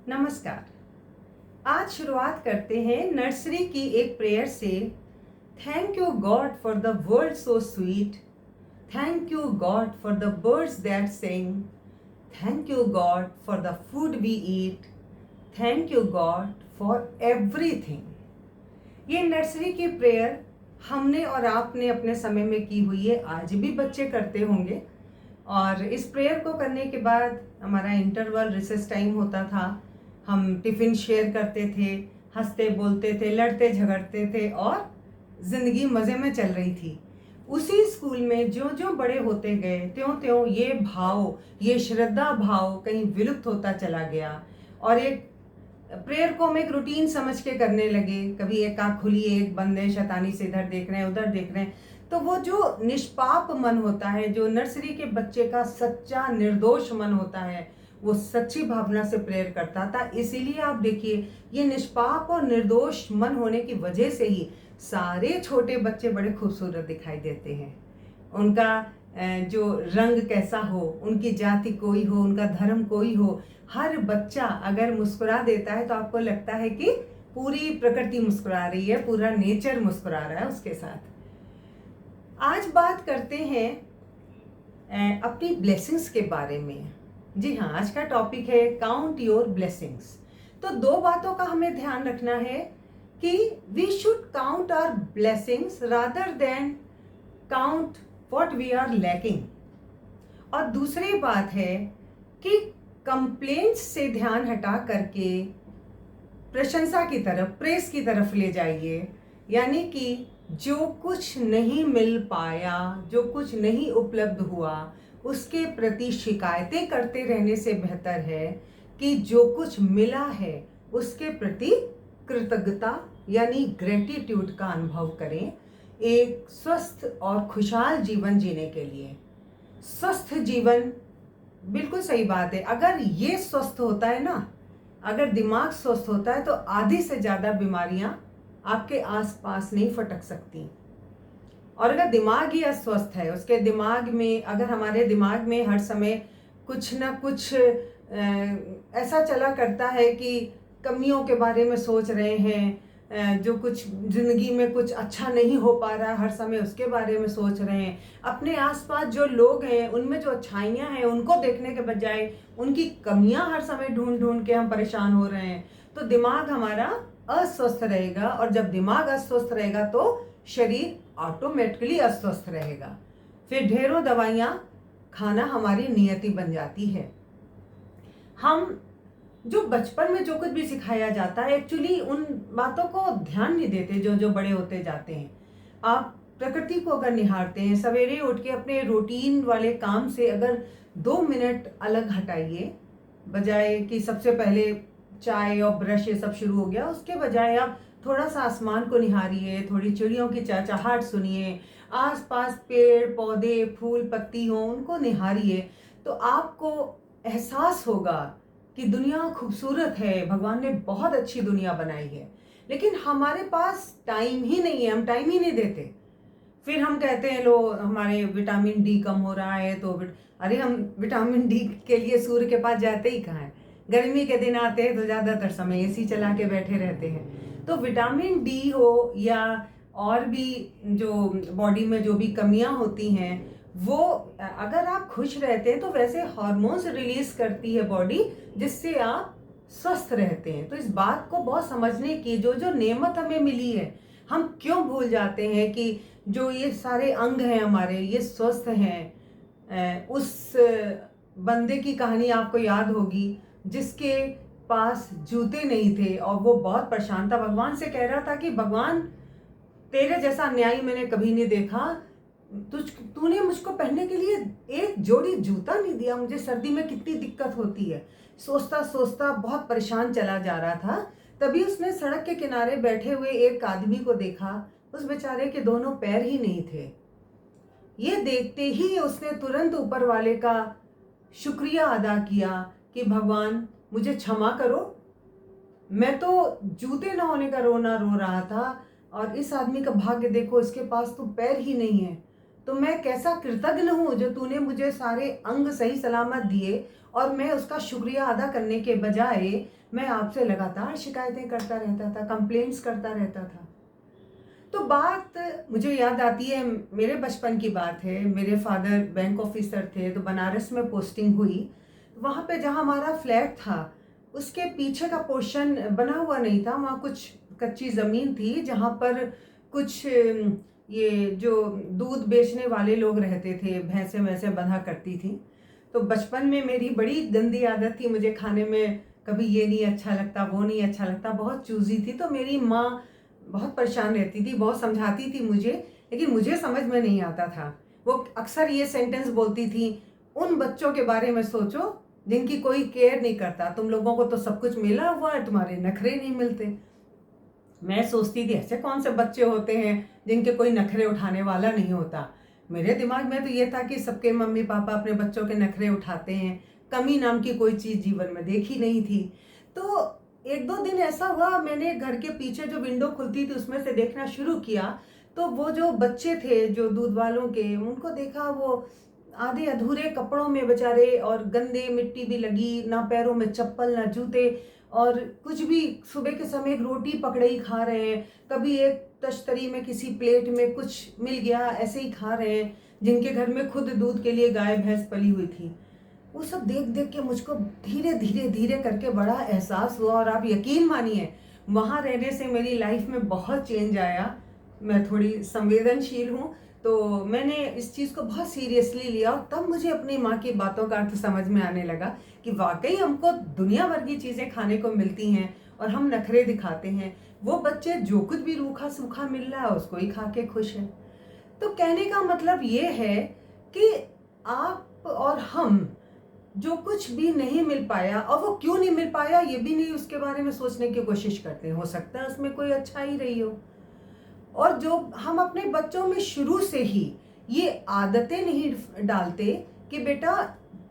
नमस्कार। आज शुरुआत करते हैं नर्सरी की एक प्रेयर से। Thank you God for the world so sweet, thank you God for the birds that sing, thank you God for the food we eat, thank you God for everything. ये nursery की prayer हमने और आपने अपने समय में की हुई है, आज भी बच्चे करते होंगे। और इस प्रेयर को करने के बाद हमारा इंटरवल रिसेस टाइम होता था, हम टिफ़िन शेयर करते थे, हंसते बोलते थे, लड़ते झगड़ते थे और ज़िंदगी मज़े में चल रही थी। उसी स्कूल में ज्यों ज्यों बड़े होते गए त्यों त्यों ये भाव, ये श्रद्धा भाव कहीं विलुप्त होता चला गया और एक प्रेयर को हम एक रूटीन समझ के करने लगे। कभी एक आँख खुली है, एक बंद है, शैतानी से इधर देख रहे हैं, उधर देख रहे हैं। तो वो जो निष्पाप मन होता है, जो नर्सरी के बच्चे का सच्चा निर्दोष मन होता है, वो सच्ची भावना से प्रेयर करता था। इसीलिए आप देखिए, ये निष्पाप और निर्दोष मन होने की वजह से ही सारे छोटे बच्चे बड़े खूबसूरत दिखाई देते हैं। उनका जो रंग कैसा हो, उनकी जाति कोई हो, उनका धर्म कोई हो, हर बच्चा अगर मुस्कुरा देता है तो आपको लगता है कि पूरी प्रकृति मुस्कुरा रही है, पूरा नेचर मुस्कुरा रहा है उसके साथ। आज बात करते हैं अपनी ब्लेसिंग्स के बारे में। जी हाँ, आज का टॉपिक है काउंट योर ब्लेसिंग्स। तो दो बातों का हमें ध्यान रखना है कि we should count our blessings rather than count what we are lacking. और दूसरी बात है कि कंप्लेंट्स से ध्यान हटा करके प्रशंसा की तरफ, प्रेस की तरफ ले जाइए। यानी कि जो कुछ नहीं मिल पाया, जो कुछ नहीं उपलब्ध हुआ, उसके प्रति शिकायतें करते रहने से बेहतर है कि जो कुछ मिला है उसके प्रति कृतज्ञता यानी ग्रेटिट्यूड का अनुभव करें। एक स्वस्थ और खुशहाल जीवन जीने के लिए स्वस्थ जीवन, बिल्कुल सही बात है। अगर ये स्वस्थ होता है ना, अगर दिमाग स्वस्थ होता है तो आधी से ज़्यादा बीमारियां आपके आसपास नहीं फटक सकती। और अगर दिमाग ही अस्वस्थ है, उसके दिमाग में, अगर हमारे दिमाग में हर समय कुछ ना कुछ ऐसा चला करता है कि कमियों के बारे में सोच रहे हैं, जो कुछ ज़िंदगी में कुछ अच्छा नहीं हो पा रहा, हर समय उसके बारे में सोच रहे हैं, अपने आसपास जो लोग हैं उनमें जो अच्छाइयाँ हैं उनको देखने के बजाय उनकी कमियां हर समय ढूंढ ढूंढ के हम परेशान हो रहे हैं, तो दिमाग हमारा अस्वस्थ रहेगा। और जब दिमाग अस्वस्थ रहेगा तो शरीर ऑटोमेटिकली अस्वस्थ रहेगा। फिर ढेरों दवाइयाँ खाना हमारी नियति बन जाती है। हम जो बचपन में जो कुछ भी सिखाया जाता है, एक्चुअली उन बातों को ध्यान नहीं देते जो जो बड़े होते जाते हैं। आप प्रकृति को अगर निहारते हैं, सवेरे उठ के अपने रूटीन वाले काम से अगर 2 मिनट अलग हटाइए, बजाय कि सबसे पहले चाय और ब्रश ये सब शुरू हो गया, उसके बजाय आप थोड़ा सा आसमान को निहारिए, थोड़ी चिड़ियों की चहचहाहट सुनिए, आसपास पेड़ पौधे फूल पत्ती हो उनको निहारिए, तो आपको एहसास होगा कि दुनिया खूबसूरत है, भगवान ने बहुत अच्छी दुनिया बनाई है। लेकिन हमारे पास टाइम ही नहीं है, हम टाइम ही नहीं देते। फिर हम कहते हैं लो हमारे विटामिन डी कम हो रहा है, तो अरे हम विटामिन डी के लिए सूर्य के पास जाते ही कहाँ हैं। गर्मी के दिन आते हैं तो ज़्यादातर समय एसी चला के बैठे रहते हैं। तो विटामिन डी हो या और भी जो बॉडी में जो भी कमियां होती हैं, वो अगर आप खुश रहते हैं तो वैसे हार्मोन्स रिलीज करती है बॉडी, जिससे आप स्वस्थ रहते हैं। तो इस बात को बहुत समझने की, जो जो नेमत हमें मिली है हम क्यों भूल जाते हैं कि जो ये सारे अंग हैं हमारे, ये स्वस्थ हैं। उस बंदे की कहानी आपको याद होगी जिसके पास जूते नहीं थे और वो बहुत परेशान था, भगवान से कह रहा था कि भगवान तेरे जैसा अन्यायी मैंने कभी नहीं देखा, तूने मुझको पहनने के लिए एक जोड़ी जूता नहीं दिया, मुझे सर्दी में कितनी दिक्कत होती है। सोचता सोचता बहुत परेशान चला जा रहा था। तभी उसने सड़क के किनारे बैठे हुए एक आदमी को देखा, उस बेचारे के दोनों पैर ही नहीं थे। ये देखते ही उसने तुरंत ऊपर वाले का शुक्रिया अदा किया कि भगवान मुझे क्षमा करो, मैं तो जूते न होने का रोना रो रहा था और इस आदमी का भाग्य देखो, इसके पास तो पैर ही नहीं है। तो मैं कैसा कृतज्ञ हूँ जो तूने मुझे सारे अंग सही सलामत दिए और मैं उसका शुक्रिया अदा करने के बजाय मैं आपसे लगातार शिकायतें करता रहता था, कंप्लेंट्स करता रहता था। तो बात मुझे याद आती है, मेरे बचपन की बात है। मेरे फादर बैंक ऑफिसर थे, तो बनारस में पोस्टिंग हुई। वहाँ पे जहाँ हमारा फ्लैट था, उसके पीछे का पोर्शन बना हुआ नहीं था। वहाँ कुछ कच्ची ज़मीन थी जहाँ पर कुछ ये जो दूध बेचने वाले लोग रहते थे, भैंसें वैसे बंधा करती थी। तो बचपन में मेरी बड़ी गंदी आदत थी, मुझे खाने में कभी ये नहीं अच्छा लगता, वो नहीं अच्छा लगता, बहुत चूज़ी थी। तो मेरी माँ बहुत परेशान रहती थी, बहुत समझाती थी मुझे, लेकिन मुझे समझ में नहीं आता था। वो अक्सर ये सेंटेंस बोलती थी, उन बच्चों के बारे में सोचो जिनकी कोई केयर नहीं करता, तुम लोगों को तो सब कुछ मिला हुआ है, तुम्हारे नखरे नहीं मिलते। मैं सोचती थी ऐसे कौन से बच्चे होते हैं जिनके कोई नखरे उठाने वाला नहीं होता। मेरे दिमाग में तो ये था कि सबके मम्मी पापा अपने बच्चों के नखरे उठाते हैं, कमी नाम की कोई चीज़ जीवन में देखी नहीं थी। तो एक दो दिन ऐसा हुआ, मैंने घर के पीछे जो विंडो खुलती थी उसमें से देखना शुरू किया। तो वो जो बच्चे थे जो दूध वालों के, उनको देखा, वो आधे अधूरे कपड़ों में बेचारे, और गंदे, मिट्टी भी लगी, ना पैरों में चप्पल ना जूते, और कुछ भी सुबह के समय एक रोटी पकड़े खा रहे हैं, कभी एक तश्तरी में किसी प्लेट में कुछ मिल गया ऐसे ही खा रहे हैं, जिनके घर में खुद दूध के लिए गाय भैंस पली हुई थी। वो सब देख देख के मुझको धीरे धीरे धीरे करके बड़ा एहसास हुआ, और आप यकीन मानिए वहाँ रहने से मेरी लाइफ में बहुत चेंज आया। मैं थोड़ी संवेदनशील हूँ, तो मैंने इस चीज़ को बहुत सीरियसली लिया, और तब मुझे अपनी माँ की बातों का अर्थ समझ में आने लगा कि वाकई हमको दुनिया भर की चीज़ें खाने को मिलती हैं और हम नखरे दिखाते हैं। वो बच्चे जो कुछ भी रूखा सूखा मिल रहा है उसको ही खा के खुश हैं। तो कहने का मतलब ये है कि आप और हम, जो कुछ भी नहीं मिल पाया, और वो क्यों नहीं मिल पाया ये भी नहीं उसके बारे में सोचने की कोशिश करते हैं, हो सकता है उसमें कोई अच्छा ही रही हो। और जो हम अपने बच्चों में शुरू से ही ये आदतें नहीं डालते कि बेटा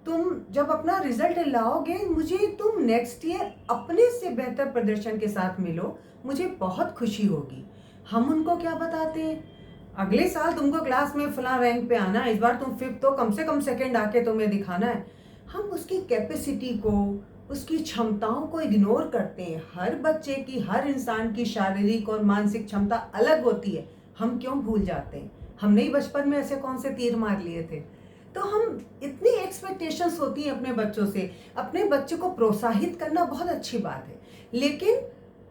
तुम जब अपना रिजल्ट लाओगे मुझे तुम नेक्स्ट ईयर अपने से बेहतर प्रदर्शन के साथ मिलो, मुझे बहुत खुशी होगी। हम उनको क्या बताते हैं, अगले साल तुमको क्लास में फला रैंक पे आना है, इस बार तुम फिफ्थ तो कम से कम सेकंड आके तुम्हें दिखाना है। हम उसकी कैपेसिटी को, उसकी क्षमताओं को इग्नोर करते हैं। हर बच्चे की, हर इंसान की शारीरिक और मानसिक क्षमता अलग होती है, हम क्यों भूल जाते हैं? हमने ही बचपन में ऐसे कौन से तीर मार लिए थे? तो हम, इतनी एक्सपेक्टेशंस होती हैं अपने बच्चों से। अपने बच्चे को प्रोत्साहित करना बहुत अच्छी बात है, लेकिन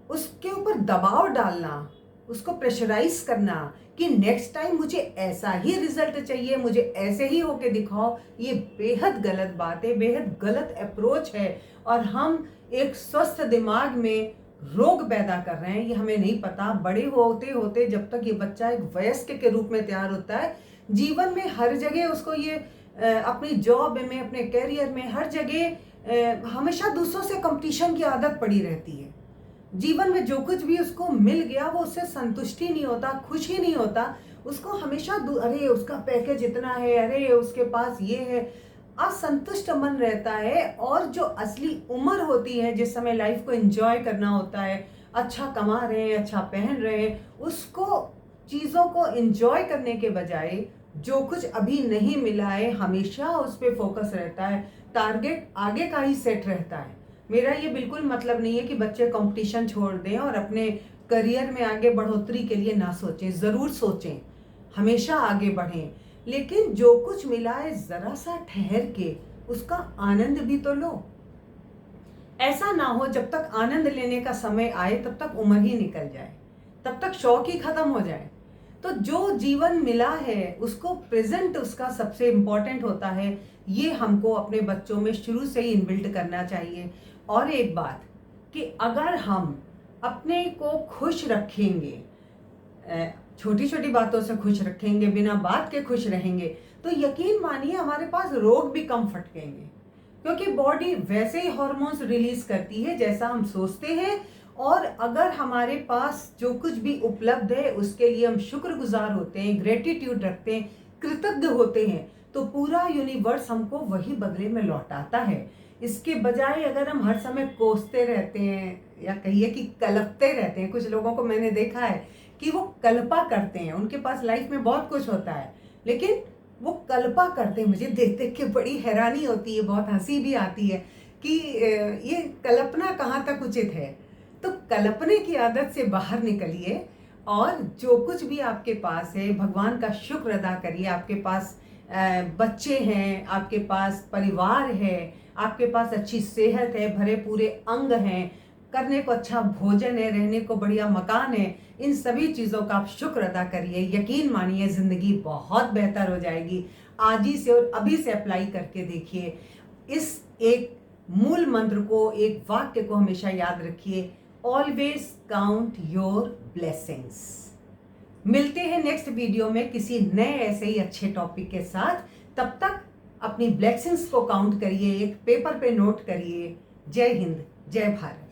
उसके ऊपर दबाव डालना, उसको प्रेशराइज करना कि नेक्स्ट टाइम मुझे ऐसा ही रिजल्ट चाहिए, मुझे ऐसे ही होके दिखाओ, ये बेहद गलत बात है, बेहद गलत अप्रोच है। और हम एक स्वस्थ दिमाग में रोग पैदा कर रहे हैं, ये हमें नहीं पता। बड़े होते होते जब तक ये बच्चा एक वयस्क के रूप में तैयार होता है, जीवन में हर जगह उसको ये अपनी जॉब में, अपने करियर में, हर जगह हमेशा दूसरों से कंपटीशन की आदत पड़ी रहती है। जीवन में जो कुछ भी उसको मिल गया वो उससे संतुष्टि नहीं होता, खुश ही नहीं होता। उसको हमेशा अरे उसका पैकेज इतना है, अरे उसके पास ये है, असंतुष्ट मन रहता है। और जो असली उम्र होती है, जिस समय लाइफ को एंजॉय करना होता है, अच्छा कमा रहे हैं, अच्छा पहन रहे हैं, उसको, चीज़ों को एंजॉय करने के बजाय जो कुछ अभी नहीं मिला है हमेशा उस पर फोकस रहता है, टारगेट आगे का ही सेट रहता है। मेरा ये बिल्कुल मतलब नहीं है कि बच्चे कंपटीशन छोड़ दें और अपने करियर में आगे बढ़ोतरी के लिए ना सोचें, ज़रूर सोचें, हमेशा आगे बढ़ें, लेकिन जो कुछ मिला है ज़रा सा ठहर के उसका आनंद भी तो लो। ऐसा ना हो जब तक आनंद लेने का समय आए तब तक उम्र ही निकल जाए, तब तक शौक ही खत्म हो जाए। तो जो जीवन मिला है उसको, प्रेजेंट उसका सबसे इम्पोर्टेंट होता है, ये हमको अपने बच्चों में शुरू से ही इनबिल्ट करना चाहिए। और एक बात कि अगर हम अपने को खुश रखेंगे, छोटी छोटी बातों से खुश रखेंगे, बिना बात के खुश रहेंगे, तो यकीन मानिए हमारे पास रोग भी कम फटकेंगे, क्योंकि बॉडी वैसे ही हार्मोन्स रिलीज करती है जैसा हम सोचते हैं। और अगर हमारे पास जो कुछ भी उपलब्ध है उसके लिए हम शुक्रगुजार होते हैं, ग्रेटिट्यूड रखते हैं, कृतज्ञ होते हैं, तो पूरा यूनिवर्स हमको वही बदले में लौटाता है। इसके बजाय अगर हम हर समय कोसते रहते हैं, या कहिए कि कलपते रहते हैं, कुछ लोगों को मैंने देखा है कि वो कल्पा करते हैं, उनके पास लाइफ में बहुत कुछ होता है लेकिन वो कल्पा करते हैं। मुझे देख देख के बड़ी हैरानी होती है, बहुत हंसी भी आती है कि ये कल्पना कहाँ तक उचित है। तो कल्पने की आदत से बाहर निकलिए और जो कुछ भी आपके पास है भगवान का शुक्र अदा करिए। आपके पास बच्चे हैं, आपके पास परिवार है, आपके पास अच्छी सेहत है, भरे पूरे अंग हैं, करने को अच्छा भोजन है, रहने को बढ़िया मकान है। इन सभी चीज़ों का आप शुक्र अदा करिए। यकीन मानिए ज़िंदगी बहुत बेहतर हो जाएगी। आज ही से और अभी से अप्लाई करके देखिए। इस एक मूल मंत्र को, एक वाक्य को हमेशा याद रखिए, ऑलवेज काउंट योर ब्लेसिंग्स। मिलते हैं नेक्स्ट वीडियो में किसी नए ऐसे ही अच्छे टॉपिक के साथ। तब तक अपनी ब्लेसिंग्स को काउंट करिए, एक पेपर पे नोट करिए। जय हिंद, जय भारत।